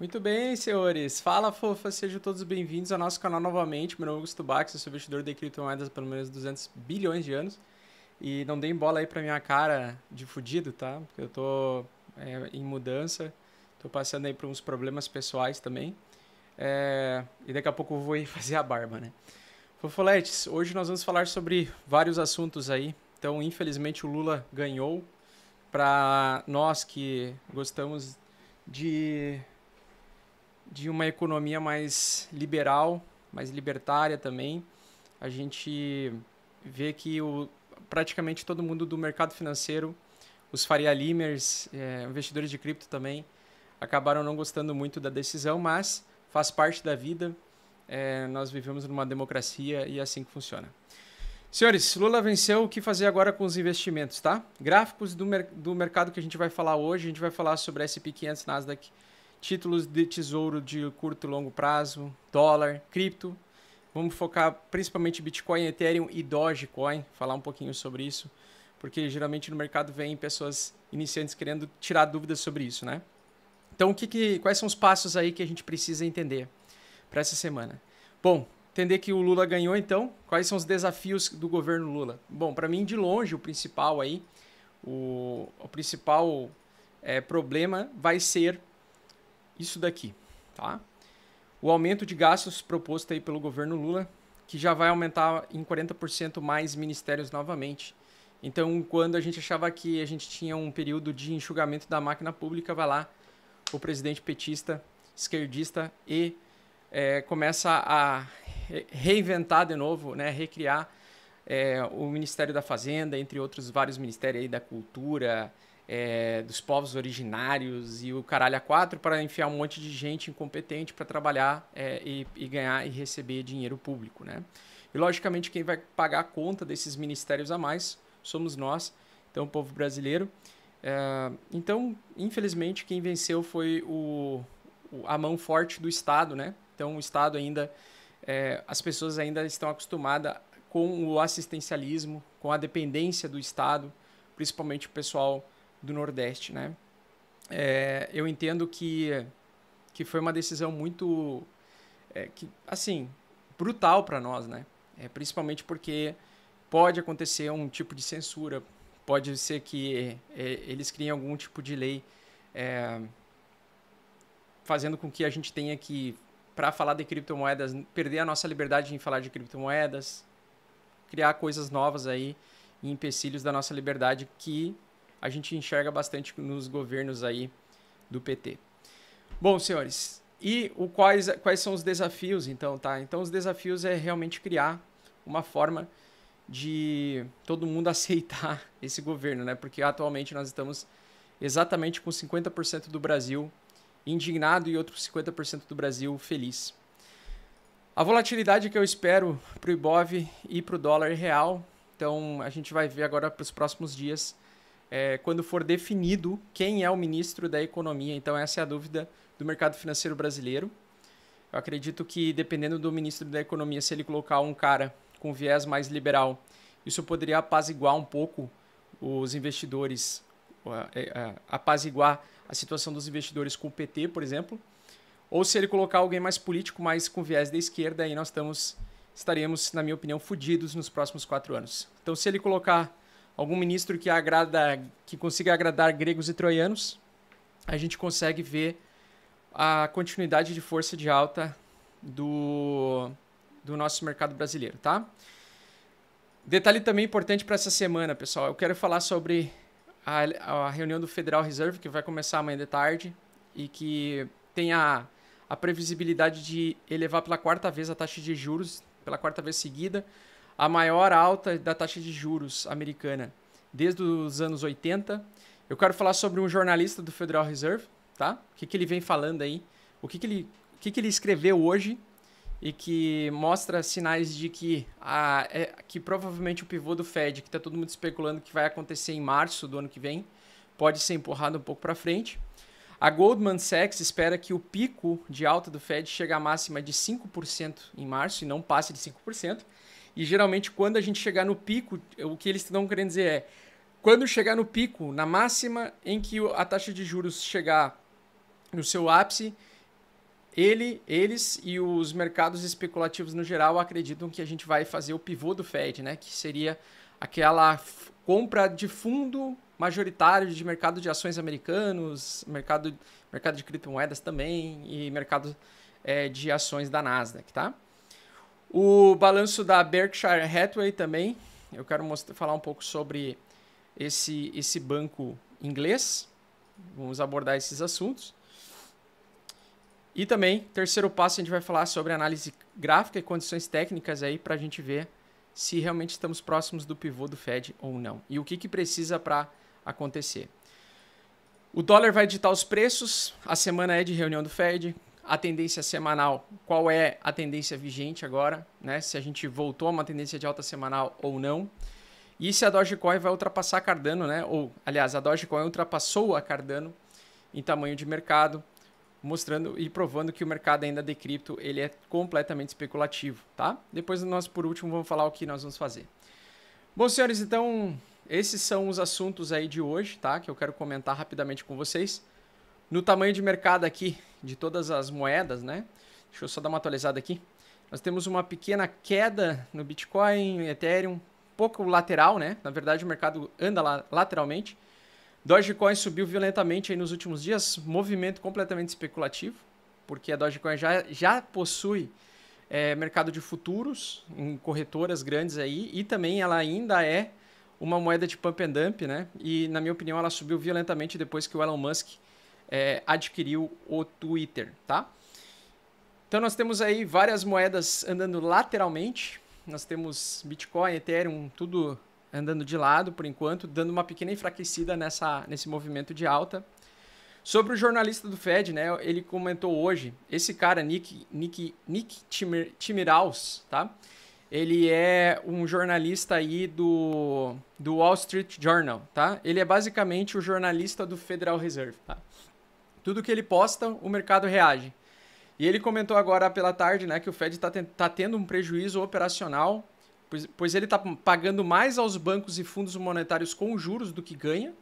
Muito bem, senhores. Fala, fofa. Sejam todos bem-vindos ao nosso canal novamente. Meu nome é Augusto Bax, eu sou investidor de criptomoedas há pelo menos 200 bilhões de anos. E não deem bola aí pra minha cara de fudido, tá? Porque eu tô em mudança, tô passando aí por uns problemas pessoais também. E daqui a pouco eu vou ir fazer a barba, né? Fofoletes, hoje nós vamos falar sobre vários assuntos aí. Então, infelizmente, o Lula ganhou. Para nós que gostamos de de uma economia mais liberal, mais libertária também. A gente vê que praticamente todo mundo do mercado financeiro, os Faria Limers, investidores de cripto também, acabaram não gostando muito da decisão, mas faz parte da vida. Nós vivemos numa democracia e é assim que funciona. Senhores, Lula venceu. O que fazer agora com os investimentos, tá? Gráficos do mercado que a gente vai falar hoje. A gente vai falar sobre S&P 500, Nasdaq, títulos de tesouro de curto e longo prazo, dólar, cripto. Vamos focar principalmente Bitcoin, Ethereum e Dogecoin, falar um pouquinho sobre isso, porque geralmente no mercado vem pessoas iniciantes querendo tirar dúvidas sobre isso, né? Então, quais são os passos aí que a gente precisa entender para essa semana? Bom, entender que o Lula ganhou, então, quais são os desafios do governo Lula? Bom, para mim, de longe, o principal aí, o principal problema vai ser isso daqui, tá? O aumento de gastos proposto aí pelo governo Lula, que já vai aumentar em 40% mais ministérios novamente. Então, quando a gente achava que a gente tinha um período de enxugamento da máquina pública, vai lá o presidente petista, esquerdista e começa a reinventar de novo, né, recriar o Ministério da Fazenda, entre outros vários ministérios aí da cultura, dos povos originários e o caralho a quatro, para enfiar um monte de gente incompetente para trabalhar e ganhar e receber dinheiro público, né? E logicamente quem vai pagar a conta desses ministérios a mais somos nós, então o povo brasileiro. Então, infelizmente, quem venceu foi a mão forte do Estado, né? Então o Estado ainda, as pessoas ainda estão acostumadas com o assistencialismo, com a dependência do Estado, principalmente o pessoal do Nordeste, né? Eu entendo que foi uma decisão muito, assim, brutal para nós, né? Principalmente porque pode acontecer um tipo de censura, pode ser que eles criem algum tipo de lei fazendo com que a gente tenha que, para falar de criptomoedas, perder a nossa liberdade em falar de criptomoedas, criar coisas novas aí e empecilhos da nossa liberdade que a gente enxerga bastante nos governos aí do PT. Bom, senhores, e quais são os desafios, então, tá? Então, os desafios é realmente criar uma forma de todo mundo aceitar esse governo, né? Porque atualmente nós estamos exatamente com 50% do Brasil indignado e outros 50% do Brasil feliz. A volatilidade que eu espero para o Ibov e para o dólar real, então a gente vai ver agora para os próximos dias, quando for definido quem é o ministro da Economia. Então essa é a dúvida do mercado financeiro brasileiro. Eu acredito que dependendo do ministro da Economia, se ele colocar um cara com viés mais liberal, isso poderia apaziguar um pouco os investidores, apaziguar a situação dos investidores com o PT, por exemplo. Ou se ele colocar alguém mais político, mais com viés da esquerda, aí nós estaremos, na minha opinião, fodidos nos próximos 4 anos. Então, se ele colocar algum ministro que consiga agradar gregos e troianos, a gente consegue ver a continuidade de força de alta do nosso mercado brasileiro, tá? Detalhe também importante para essa semana, pessoal. Eu quero falar sobre a reunião do Federal Reserve, que vai começar amanhã de tarde e que tem a previsibilidade de elevar pela 4ª vez a taxa de juros, pela 4ª vez seguida, a maior alta da taxa de juros americana desde os anos 80. Eu quero falar sobre um jornalista do Federal Reserve, tá? O que ele vem falando aí, o que ele escreveu hoje e que mostra sinais de que provavelmente o pivô do Fed, que está todo mundo especulando que vai acontecer em março do ano que vem, pode ser empurrado um pouco para frente. A Goldman Sachs espera que o pico de alta do Fed chegue à máxima de 5% em março e não passe de 5%. E geralmente quando a gente chegar no pico, o que eles estão querendo dizer é, quando chegar no pico, na máxima em que a taxa de juros chegar no seu ápice, eles e os mercados especulativos no geral acreditam que a gente vai fazer o pivô do Fed, né? Que seria aquela compra de fundo majoritário de mercado de ações americanos, mercado de criptomoedas também e mercado de ações da Nasdaq, tá? O balanço da Berkshire Hathaway também, eu quero falar um pouco sobre esse banco inglês, vamos abordar esses assuntos. E também, terceiro passo, a gente vai falar sobre análise gráfica e condições técnicas aí para a gente ver se realmente estamos próximos do pivô do Fed ou não. E o que precisa para acontecer. O dólar vai ditar os preços, a semana é de reunião do Fed, a tendência semanal, qual é a tendência vigente agora, né? Se a gente voltou a uma tendência de alta semanal ou não. E se a Dogecoin vai ultrapassar a Cardano, né? Ou, aliás, a Dogecoin ultrapassou a Cardano em tamanho de mercado, mostrando e provando que o mercado ainda de cripto ele é completamente especulativo, tá? Depois nós, por último, vamos falar o que nós vamos fazer. Bom, senhores, então esses são os assuntos aí de hoje, tá? Que eu quero comentar rapidamente com vocês. No tamanho de mercado aqui de todas as moedas, né? Deixa eu só dar uma atualizada aqui. Nós temos uma pequena queda no Bitcoin, Ethereum, pouco lateral, né? Na verdade, o mercado anda lateralmente. Dogecoin subiu violentamente aí nos últimos dias, movimento completamente especulativo, porque a Dogecoin já possui mercado de futuros em corretoras grandes aí, e também ela ainda é uma moeda de pump and dump, né? E na minha opinião ela subiu violentamente depois que o Elon Musk adquiriu o Twitter, tá? Então nós temos aí várias moedas andando lateralmente, nós temos Bitcoin, Ethereum, tudo andando de lado por enquanto, dando uma pequena enfraquecida nesse movimento de alta. Sobre o jornalista do Fed, né, ele comentou hoje, esse cara, Nick Timiraos, tá? Ele é um jornalista aí do Wall Street Journal, tá? Ele é basicamente o jornalista do Federal Reserve, tá? Tudo que ele posta, o mercado reage. E ele comentou agora pela tarde, né, que o Fed tá tendo um prejuízo operacional, pois ele está pagando mais aos bancos e fundos monetários com juros do que ganha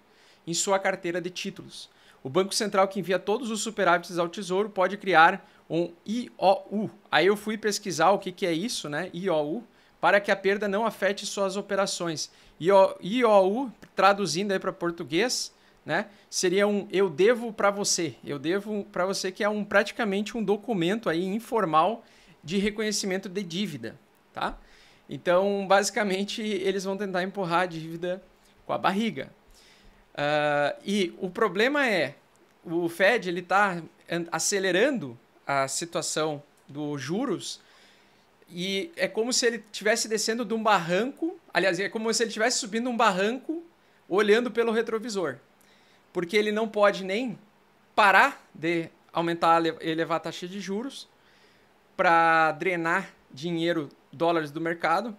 em sua carteira de títulos. O Banco Central, que envia todos os superávites ao Tesouro, pode criar um IOU. Aí eu fui pesquisar o que é isso, né? IOU, para que a perda não afete suas operações. IOU, traduzindo aí para português, né? Seria um eu devo para você. Eu devo para você, que é praticamente um documento aí informal de reconhecimento de dívida, tá? Então, basicamente, eles vão tentar empurrar a dívida com a barriga. E o problema é, o Fed está acelerando a situação dos juros e é como se ele estivesse descendo de um barranco, aliás, é como se ele estivesse subindo um barranco olhando pelo retrovisor. Porque ele não pode nem parar de aumentar, elevar a taxa de juros para drenar dólares do mercado,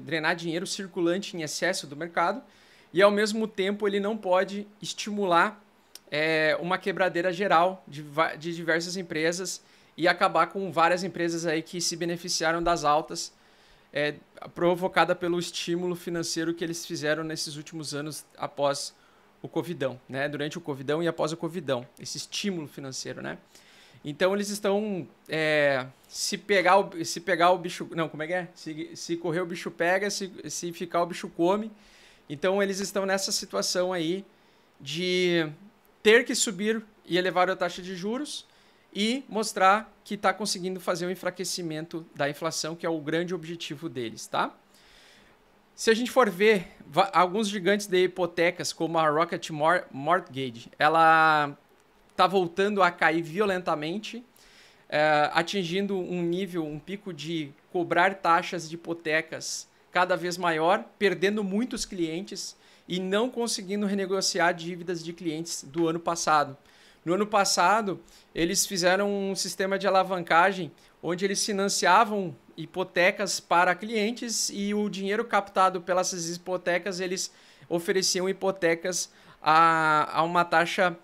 drenar dinheiro circulante em excesso do mercado, e ao mesmo tempo ele não pode estimular uma quebradeira geral de diversas empresas e acabar com várias empresas aí que se beneficiaram das altas provocada pelo estímulo financeiro que eles fizeram nesses últimos anos após o Covidão, né? Durante o Covidão e após o Covidão, esse estímulo financeiro, né? Então eles estão se pegar o bicho, não, como é que é? Se correr o bicho pega, se ficar o bicho come. Então eles estão nessa situação aí de ter que subir e elevar a taxa de juros e mostrar que está conseguindo fazer um enfraquecimento da inflação, que é o grande objetivo deles, tá? Se a gente for ver alguns gigantes de hipotecas, como a Rocket Mortgage, ela está voltando a cair violentamente, atingindo um pico de cobrar taxas de hipotecas cada vez maior, perdendo muitos clientes e não conseguindo renegociar dívidas de clientes do ano passado. No ano passado, eles fizeram um sistema de alavancagem onde eles financiavam hipotecas para clientes e o dinheiro captado pelas hipotecas, eles ofereciam hipotecas a uma taxa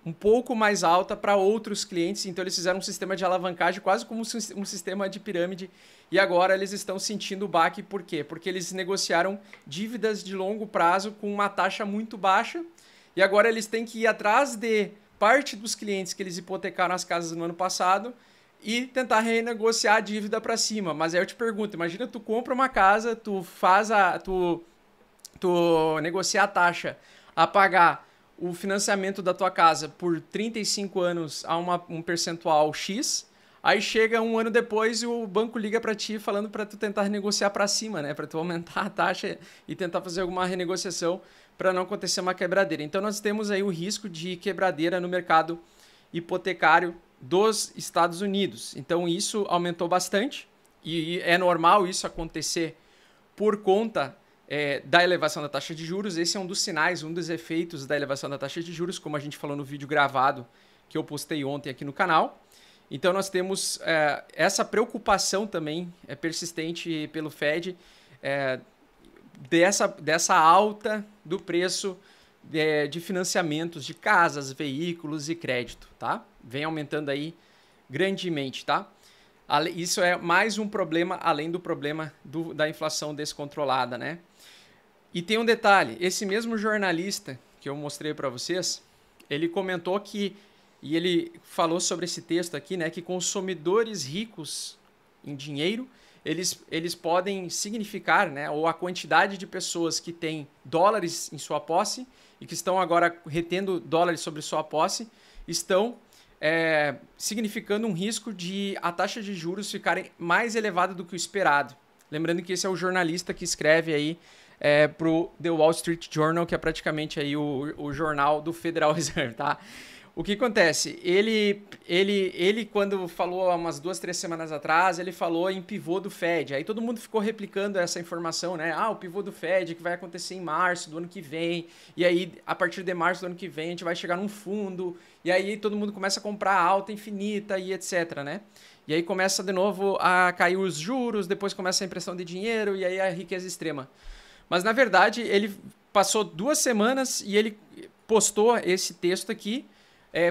um pouco mais alta para outros clientes. Então eles fizeram um sistema de alavancagem quase como um sistema de pirâmide e agora eles estão sentindo o baque. Por quê? Porque eles negociaram dívidas de longo prazo com uma taxa muito baixa e agora eles têm que ir atrás de parte dos clientes que eles hipotecaram as casas no ano passado e tentar renegociar a dívida para cima. Mas aí eu te pergunto, imagina tu compra uma casa, tu negocia a taxa a pagar o financiamento da tua casa por 35 anos a um percentual X, aí chega um ano depois e o banco liga para ti falando para tu tentar negociar para cima, né? Para tu aumentar a taxa e tentar fazer alguma renegociação para não acontecer uma quebradeira. Então nós temos aí o risco de quebradeira no mercado hipotecário dos Estados Unidos. Então isso aumentou bastante e é normal isso acontecer por conta da elevação da taxa de juros. Esse é um dos sinais, um dos efeitos da elevação da taxa de juros, como a gente falou no vídeo gravado que eu postei ontem aqui no canal. Então nós temos essa preocupação também persistente pelo Fed dessa alta do preço de financiamentos de casas, veículos e crédito, tá? Vem aumentando aí grandemente, tá? Isso é mais um problema além do problema da inflação descontrolada, né? E tem um detalhe, esse mesmo jornalista que eu mostrei para vocês, ele comentou que, e ele falou sobre esse texto aqui, né, que consumidores ricos em dinheiro, eles podem significar, né, ou a quantidade de pessoas que têm dólares em sua posse e que estão agora retendo dólares sobre sua posse, estão significando um risco de a taxa de juros ficarem mais elevada do que o esperado. Lembrando que esse é o jornalista que escreve aí para o The Wall Street Journal, que é praticamente aí o jornal do Federal Reserve, tá? O que acontece? Ele quando falou há umas 2, 3 semanas atrás, ele falou em pivô do Fed. Aí todo mundo ficou replicando essa informação, né? O pivô do Fed que vai acontecer em março do ano que vem. E aí, a partir de março do ano que vem, a gente vai chegar num fundo. E aí todo mundo começa a comprar alta infinita e etc, né? E aí começa de novo a cair os juros, depois começa a impressão de dinheiro e aí a riqueza extrema. Mas, na verdade, ele passou 2 semanas e ele postou esse texto aqui,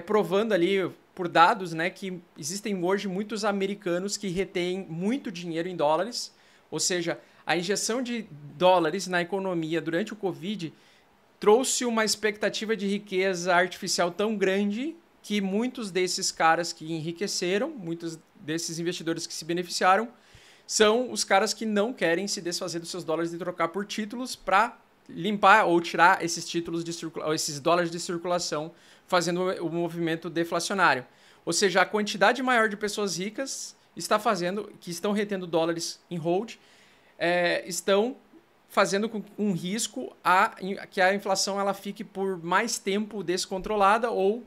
provando ali por dados, né, que existem hoje muitos americanos que retêm muito dinheiro em dólares, ou seja, a injeção de dólares na economia durante o Covid trouxe uma expectativa de riqueza artificial tão grande que muitos desses caras que enriqueceram, muitos desses investidores que se beneficiaram, são os caras que não querem se desfazer dos seus dólares e trocar por títulos para limpar ou tirar esses títulos esses dólares de circulação, fazendo o movimento deflacionário. Ou seja, a quantidade maior de pessoas ricas que estão retendo dólares em hold, estão fazendo com um risco que a inflação ela fique por mais tempo descontrolada ou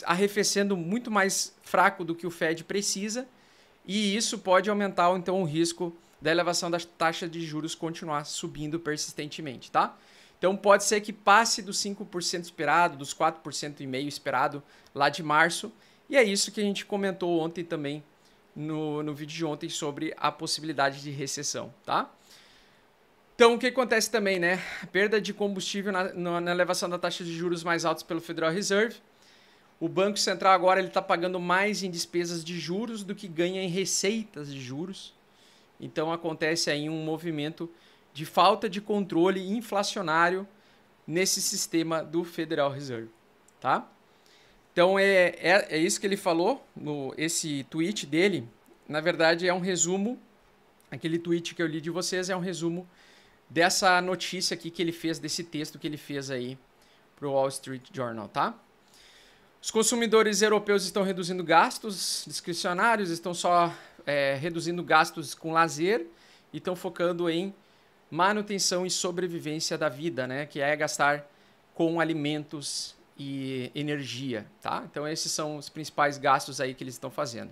arrefecendo muito mais fraco do que o Fed precisa, e isso pode aumentar então o risco da elevação da taxa de juros continuar subindo persistentemente, tá? Então pode ser que passe dos 5% esperado, dos 4,5% esperado lá de março, e é isso que a gente comentou ontem também no vídeo de ontem sobre a possibilidade de recessão, tá? Então o que acontece também, né? Perda de combustível na elevação da taxa de juros mais altos pelo Federal Reserve. O Banco Central agora está pagando mais em despesas de juros do que ganha em receitas de juros. Então acontece aí um movimento de falta de controle inflacionário nesse sistema do Federal Reserve, tá? Então é isso que ele falou, esse tweet dele, na verdade é um resumo, aquele tweet que eu li de vocês é um resumo dessa notícia aqui que ele fez, desse texto que ele fez aí para o Wall Street Journal, tá? Os consumidores europeus estão reduzindo gastos discricionários, estão só reduzindo gastos com lazer e estão focando em manutenção e sobrevivência da vida, né? Que é gastar com alimentos e energia, tá? Então esses são os principais gastos aí que eles estão fazendo.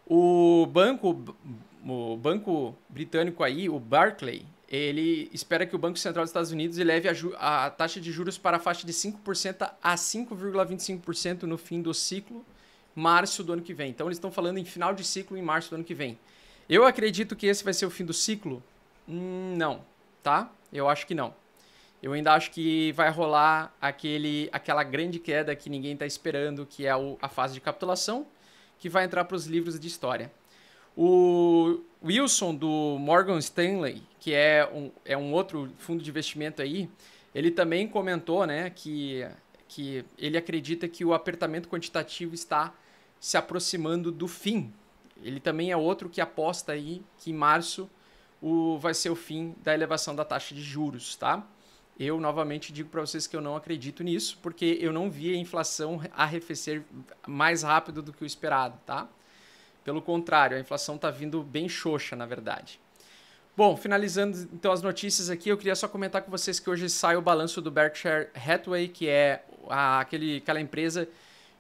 O banco britânico aí, o Barclays, ele espera que o Banco Central dos Estados Unidos eleve a taxa de juros para a faixa de 5% a 5,25% no fim do ciclo, março do ano que vem. Então eles estão falando em final de ciclo em março do ano que vem. Eu acredito que esse vai ser o fim do ciclo? Não, tá? Eu acho que não. Eu ainda acho que vai rolar aquela grande queda que ninguém está esperando, que é a fase de capitulação, que vai entrar para os livros de história. O Wilson, do Morgan Stanley, que é um outro fundo de investimento aí, ele também comentou, né, que que ele acredita que o apertamento quantitativo está se aproximando do fim. Ele também é outro que aposta aí que em março vai ser o fim da elevação da taxa de juros, tá? Eu, novamente, digo para vocês que eu não acredito nisso, porque eu não vi a inflação arrefecer mais rápido do que o esperado, tá? Pelo contrário, a inflação está vindo bem xoxa, na verdade. Bom, finalizando então as notícias aqui, eu queria só comentar com vocês que hoje sai o balanço do Berkshire Hathaway, que é aquela empresa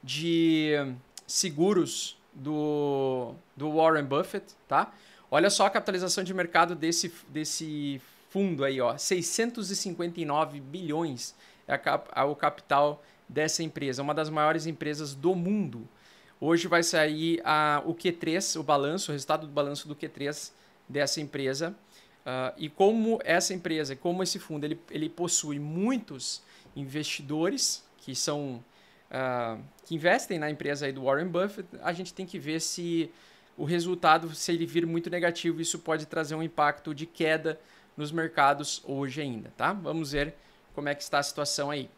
de seguros do Warren Buffett, tá? Olha só a capitalização de mercado desse fundo aí, ó, 659 bilhões é o capital dessa empresa, uma das maiores empresas do mundo. Hoje vai sair o Q3, o resultado do balanço do Q3 dessa empresa. E como essa empresa, como esse fundo, ele possui muitos investidores que que investem na empresa aí do Warren Buffett, a gente tem que ver se o resultado, se ele vir muito negativo, isso pode trazer um impacto de queda nos mercados hoje ainda, tá? Vamos ver como é que está a situação aí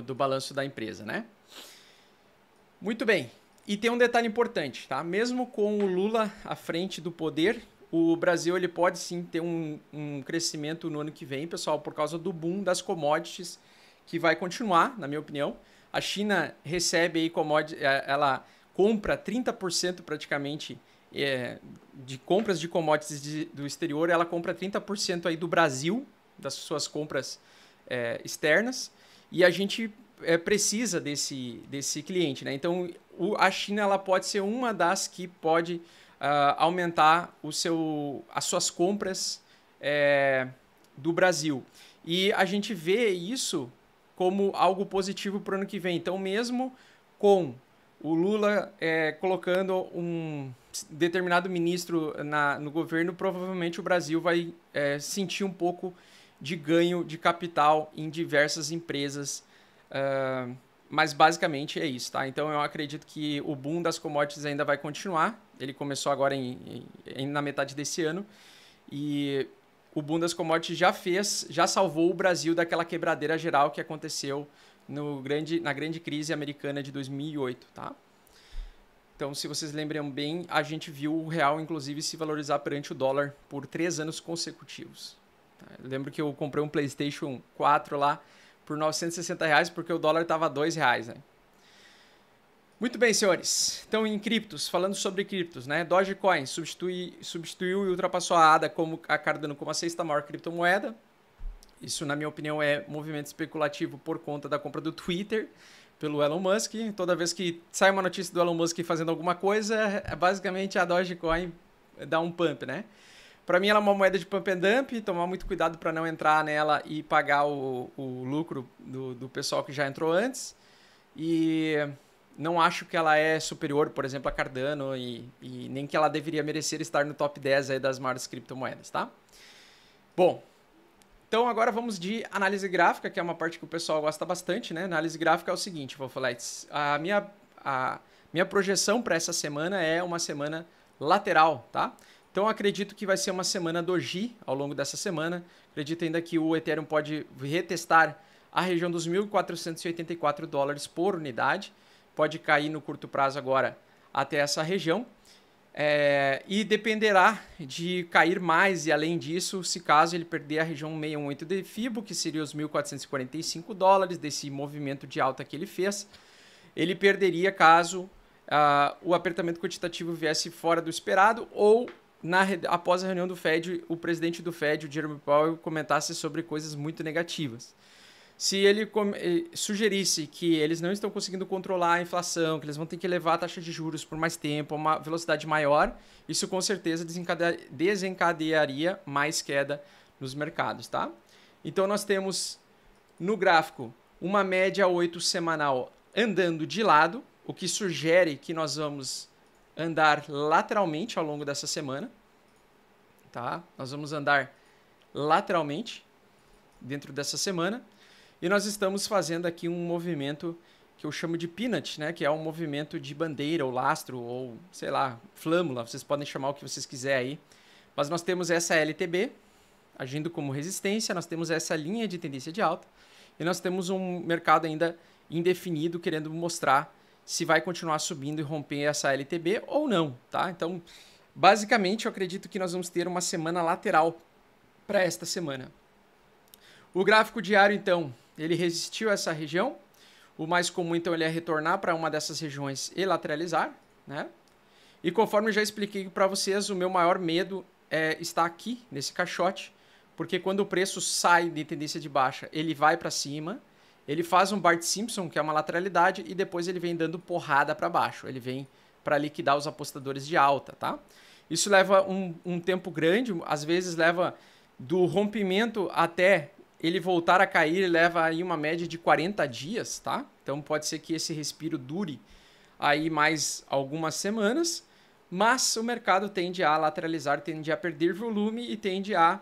do balanço da empresa, né? Muito bem. E tem um detalhe importante, tá? Mesmo com o Lula à frente do poder, o Brasil ele pode sim ter um crescimento no ano que vem, pessoal, por causa do boom das commodities, que vai continuar, na minha opinião. A China recebe aí commodities, ela compra 30% praticamente de compras de commodities do exterior, ela compra 30% aí do Brasil, das suas compras externas, e a gente precisa desse cliente, né? Então, a China ela pode ser uma das que pode aumentar as suas compras do Brasil. E a gente vê isso como algo positivo para o ano que vem. Então, mesmo com o Lula colocando um determinado ministro no governo, provavelmente o Brasil vai sentir um pouco de ganho de capital em diversas empresas, mas basicamente é isso, tá? Então eu acredito que o boom das commodities ainda vai continuar. Ele começou agora na metade desse ano e o boom das commodities já salvou o Brasil daquela quebradeira geral que aconteceu na grande crise americana de 2008, tá? Então, se vocês lembram bem, a gente viu o real, inclusive, se valorizar perante o dólar por 3 anos consecutivos. Eu lembro que eu comprei um PlayStation 4 lá por R$960, porque o dólar estava R$2, né? Muito bem, senhores. Então, em criptos, falando sobre criptos, né? Dogecoin substituiu e ultrapassou a ADA a Cardano como a 6ª maior criptomoeda. Isso, na minha opinião, é movimento especulativo por conta da compra do Twitter pelo Elon Musk. Toda vez que sai uma notícia do Elon Musk fazendo alguma coisa, basicamente a Dogecoin dá um pump, né? Para mim, ela é uma moeda de pump and dump, tomar muito cuidado para não entrar nela e pagar o lucro do pessoal que já entrou antes. E não acho que ela é superior, por exemplo, a Cardano e nem que ela deveria merecer estar no top 10 aí das maiores criptomoedas, tá? Bom, então agora vamos de análise gráfica, que é uma parte que o pessoal gosta bastante, né? Análise gráfica é o seguinte, vou falar, a minha projeção para essa semana é uma semana lateral, tá? Então acredito que vai ser uma semana doji ao longo dessa semana. Acredito ainda que o Ethereum pode retestar a região dos $1.484 por unidade. Pode cair no curto prazo agora até essa região. E dependerá de cair mais e além disso, se caso ele perder a região 618 de FIBO, que seria os $1.445 desse movimento de alta que ele fez, ele perderia caso o apertamento quantitativo viesse fora do esperado ou após a reunião do Fed, o presidente do Fed, o Jerome Powell, comentasse sobre coisas muito negativas. Se ele sugerisse que eles não estão conseguindo controlar a inflação, que eles vão ter que elevar a taxa de juros por mais tempo, a uma velocidade maior, isso com certeza desencadearia mais queda nos mercados, tá? Então nós temos no gráfico uma média 8 semanal andando de lado, o que sugere que nós vamos andar lateralmente ao longo dessa semana, tá? Nós vamos andar lateralmente dentro dessa semana. E nós estamos fazendo aqui um movimento que eu chamo de peanut, né? Que é um movimento de bandeira ou lastro ou, sei lá, flâmula. Vocês podem chamar o que vocês quiserem aí. Mas nós temos essa LTB agindo como resistência. Nós temos essa linha de tendência de alta. e nós temos um mercado ainda indefinido querendo mostrar se vai continuar subindo e romper essa LTB ou não, tá? Então, basicamente, eu acredito que nós vamos ter uma semana lateral para esta semana. O gráfico diário, então, ele resistiu a essa região. O mais comum, então, ele é retornar para uma dessas regiões e lateralizar, né? E conforme eu já expliquei para vocês, o meu maior medo está aqui, nesse caixote, porque quando o preço sai de tendência de baixa, ele vai para cima, ele faz um Bart Simpson, que é uma lateralidade, e depois ele vem dando porrada para baixo. Ele vem para liquidar os apostadores de alta, tá? Isso leva um tempo grande, às vezes leva do rompimento até ele voltar a cair, leva aí uma média de 40 dias, tá? Então pode ser que esse respiro dure aí mais algumas semanas, mas o mercado tende a lateralizar, tende a perder volume e tende a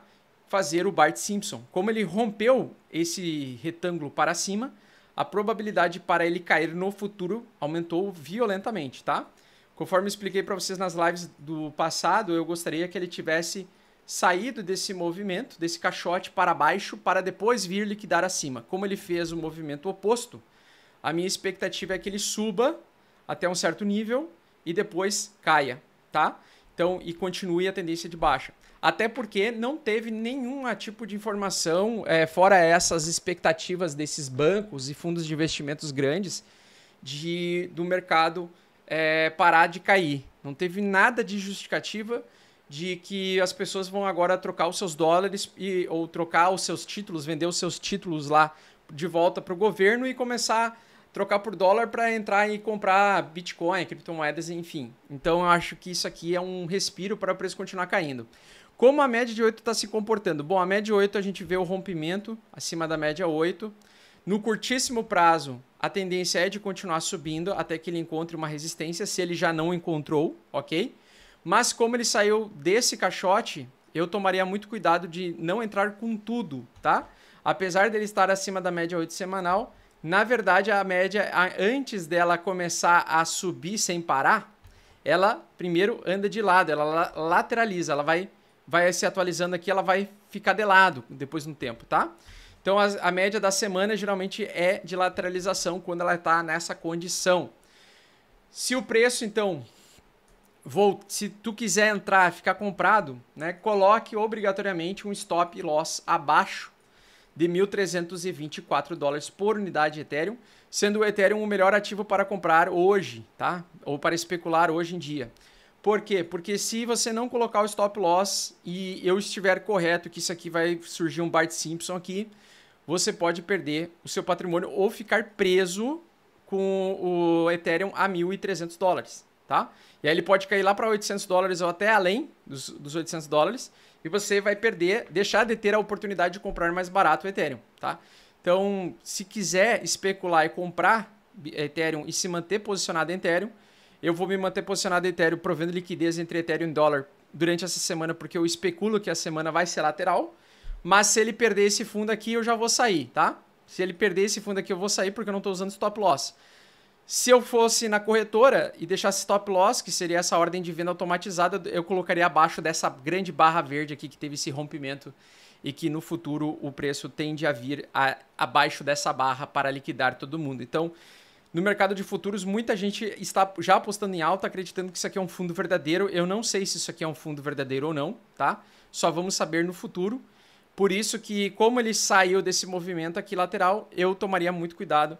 fazer o Bart Simpson. Como ele rompeu esse retângulo para cima, a probabilidade para ele cair no futuro aumentou violentamente, tá? Conforme eu expliquei para vocês nas lives do passado, eu gostaria que ele tivesse saído desse movimento, desse caixote para baixo, para depois vir liquidar acima. Como ele fez o movimento oposto, a minha expectativa é que ele suba até um certo nível e depois caia, tá? Então, e continue a tendência de baixa. Até porque não teve nenhum tipo de informação, fora essas expectativas desses bancos e fundos de investimentos grandes, do mercado parar de cair. Não teve nada de justificativa de que as pessoas vão agora trocar os seus dólares ou trocar os seus títulos, vender os seus títulos lá de volta para o governo e começar a trocar por dólar para entrar e comprar Bitcoin, criptomoedas, enfim. Então eu acho que isso aqui é um respiro para o preço continuar caindo. Como a média de 8 está se comportando? Bom, a média de 8 a gente vê o rompimento acima da média 8. No curtíssimo prazo, a tendência é de continuar subindo até que ele encontre uma resistência, se ele já não encontrou, ok? Mas como ele saiu desse caixote, eu tomaria muito cuidado de não entrar com tudo, tá? Apesar dele estar acima da média 8 semanal, na verdade a média, antes dela começar a subir sem parar, ela primeiro anda de lado, ela lateraliza, ela vai se atualizando aqui, ela vai ficar de lado depois de um tempo, tá? Então a média da semana geralmente é de lateralização quando ela está nessa condição. Se o preço, então, se tu quiser entrar, ficar comprado, né, coloque obrigatoriamente um stop loss abaixo de 1.324 dólares por unidade de Ethereum, sendo o Ethereum o melhor ativo para comprar hoje, tá? Ou para especular hoje em dia. Por quê? Porque se você não colocar o stop loss e eu estiver correto que isso aqui vai surgir um Bart Simpson aqui, você pode perder o seu patrimônio ou ficar preso com o Ethereum a 1.300 dólares, tá? E aí ele pode cair lá para 800 dólares ou até além dos 800 dólares e você vai deixar de ter a oportunidade de comprar mais barato o Ethereum, tá? Então, se quiser especular e comprar Ethereum e se manter posicionado em Ethereum, eu vou me manter posicionado em Ethereum provendo liquidez entre Ethereum e dólar durante essa semana, porque eu especulo que a semana vai ser lateral. Mas se ele perder esse fundo aqui, eu já vou sair, tá? Se ele perder esse fundo aqui, eu vou sair porque eu não estou usando stop loss. Se eu fosse na corretora e deixasse stop loss, que seria essa ordem de venda automatizada, eu colocaria abaixo dessa grande barra verde aqui que teve esse rompimento e que no futuro o preço tende a vir abaixo dessa barra para liquidar todo mundo. Então, no mercado de futuros, muita gente está já apostando em alta, acreditando que isso aqui é um fundo verdadeiro. Eu não sei se isso aqui é um fundo verdadeiro ou não, tá? Só vamos saber no futuro. Por isso que, como ele saiu desse movimento aqui lateral, eu tomaria muito cuidado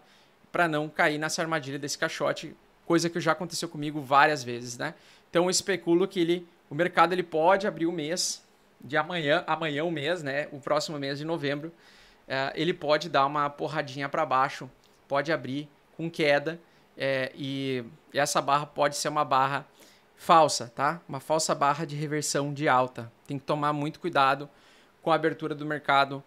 para não cair nessa armadilha desse caixote, coisa que já aconteceu comigo várias vezes, né? Então eu especulo que o mercado ele pode abrir o mês de amanhã o mês, né? O próximo mês de novembro, ele pode dar uma porradinha para baixo, pode abrir com queda e essa barra pode ser uma barra falsa, tá? Uma falsa barra de reversão de alta. Tem que tomar muito cuidado com a abertura do mercado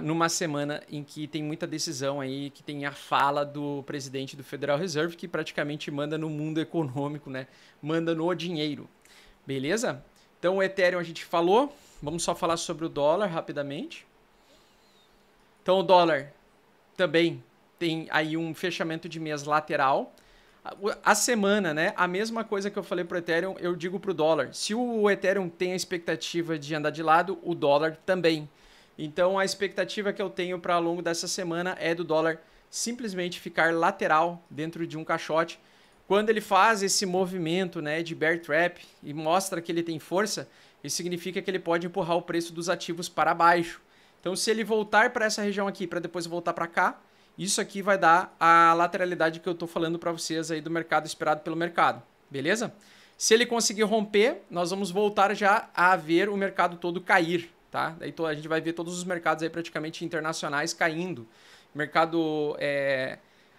numa semana em que tem muita decisão aí, que tem a fala do presidente do Federal Reserve, que praticamente manda no mundo econômico, né? Manda no dinheiro. Beleza? Então o Ethereum a gente falou, vamos só falar sobre o dólar rapidamente. Então o dólar também tem aí um fechamento de mês lateral. A semana, né? A mesma coisa que eu falei para o Ethereum, eu digo para o dólar. Se o Ethereum tem a expectativa de andar de lado, o dólar também. Então a expectativa que eu tenho para ao longo dessa semana é do dólar simplesmente ficar lateral dentro de um caixote. Quando ele faz esse movimento, né, de bear trap e mostra que ele tem força, isso significa que ele pode empurrar o preço dos ativos para baixo. Então se ele voltar para essa região aqui para depois voltar para cá, isso aqui vai dar a lateralidade que eu estou falando para vocês aí do mercado esperado pelo mercado, beleza? Se ele conseguir romper, nós vamos voltar já a ver o mercado todo cair, tá? Daí a gente vai ver todos os mercados aí praticamente internacionais caindo. Mercado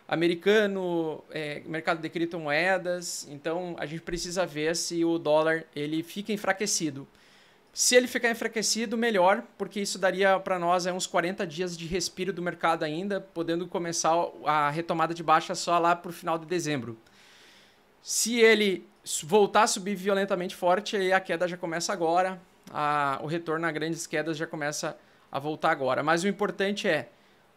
americano, mercado de criptomoedas. Então a gente precisa ver se o dólar ele fica enfraquecido. Se ele ficar enfraquecido, melhor, porque isso daria para nós uns 40 dias de respiro do mercado ainda, podendo começar a retomada de baixa só lá para o final de dezembro. Se ele voltar a subir violentamente forte, aí a queda já começa agora, o retorno a grandes quedas já começa a voltar agora. Mas o importante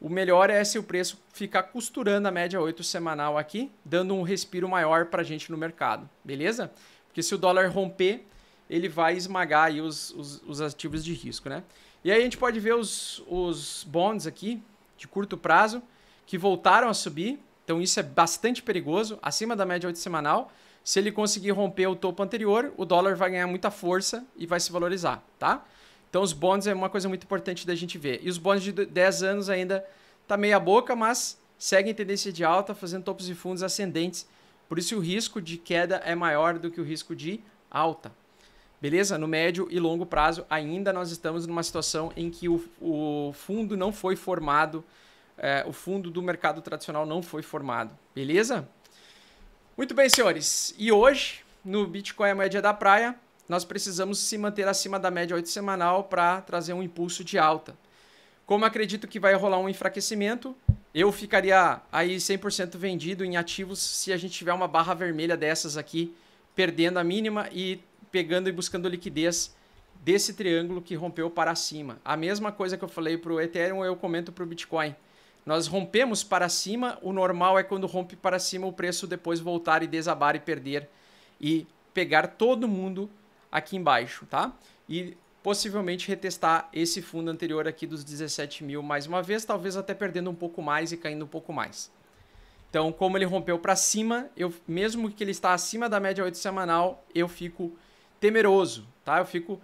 o melhor é se o preço ficar costurando a média 8 semanal aqui, dando um respiro maior para a gente no mercado, beleza? Porque se o dólar romper, ele vai esmagar aí os ativos de risco, né? E aí a gente pode ver os bonds aqui, de curto prazo, que voltaram a subir. Então isso é bastante perigoso, acima da média 8 semanal. Se ele conseguir romper o topo anterior, o dólar vai ganhar muita força e vai se valorizar, tá? Então os bonds é uma coisa muito importante da gente ver. E os bonds de 10 anos ainda tá meia boca, mas seguem tendência de alta, fazendo topos e fundos ascendentes. Por isso o risco de queda é maior do que o risco de alta. Beleza? No médio e longo prazo, ainda nós estamos numa situação em que o fundo não foi formado, o fundo do mercado tradicional não foi formado. Beleza? Muito bem, senhores. E hoje, no Bitcoin a média da praia, nós precisamos se manter acima da média 8 semanal para trazer um impulso de alta. Como acredito que vai rolar um enfraquecimento, eu ficaria aí 100% vendido em ativos se a gente tiver uma barra vermelha dessas aqui, perdendo a mínima e pegando e buscando liquidez desse triângulo que rompeu para cima. A mesma coisa que eu falei para o Ethereum, eu comento para o Bitcoin. Nós rompemos para cima, o normal é quando rompe para cima o preço depois voltar e desabar e perder e pegar todo mundo aqui embaixo, tá? E possivelmente retestar esse fundo anterior aqui dos 17 mil mais uma vez, talvez até perdendo um pouco mais e caindo um pouco mais. Então, como ele rompeu para cima, mesmo que ele está acima da média 8 semanal, eu fico temeroso, tá? Eu fico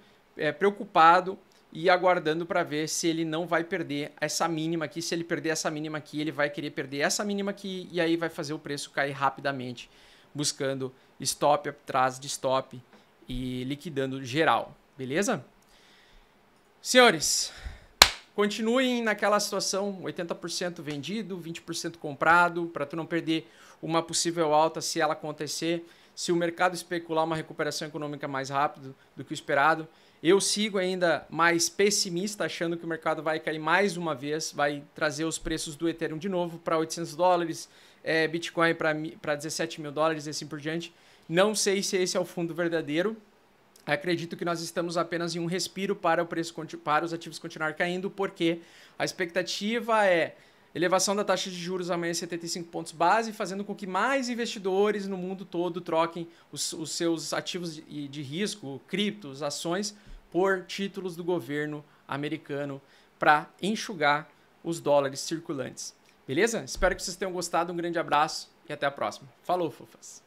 preocupado e aguardando para ver se ele não vai perder essa mínima aqui. Se ele perder essa mínima aqui, ele vai querer perder essa mínima aqui e aí vai fazer o preço cair rapidamente, buscando stop atrás de stop e liquidando geral, beleza? Senhores, continuem naquela situação, 80% vendido, 20% comprado, para tu não perder uma possível alta se ela acontecer. Se o mercado especular uma recuperação econômica mais rápido do que o esperado, eu sigo ainda mais pessimista, achando que o mercado vai cair mais uma vez, vai trazer os preços do Ethereum de novo para 800 dólares, Bitcoin para 17 mil dólares e assim por diante. Não sei se esse é o fundo verdadeiro. Acredito que nós estamos apenas em um respiro para o preço, para os ativos continuar caindo, porque a expectativa é elevação da taxa de juros amanhã em 75 pontos base, fazendo com que mais investidores no mundo todo troquem os seus ativos de risco, criptos, ações, por títulos do governo americano para enxugar os dólares circulantes. Beleza? Espero que vocês tenham gostado. Um grande abraço e até a próxima. Falou, fofas!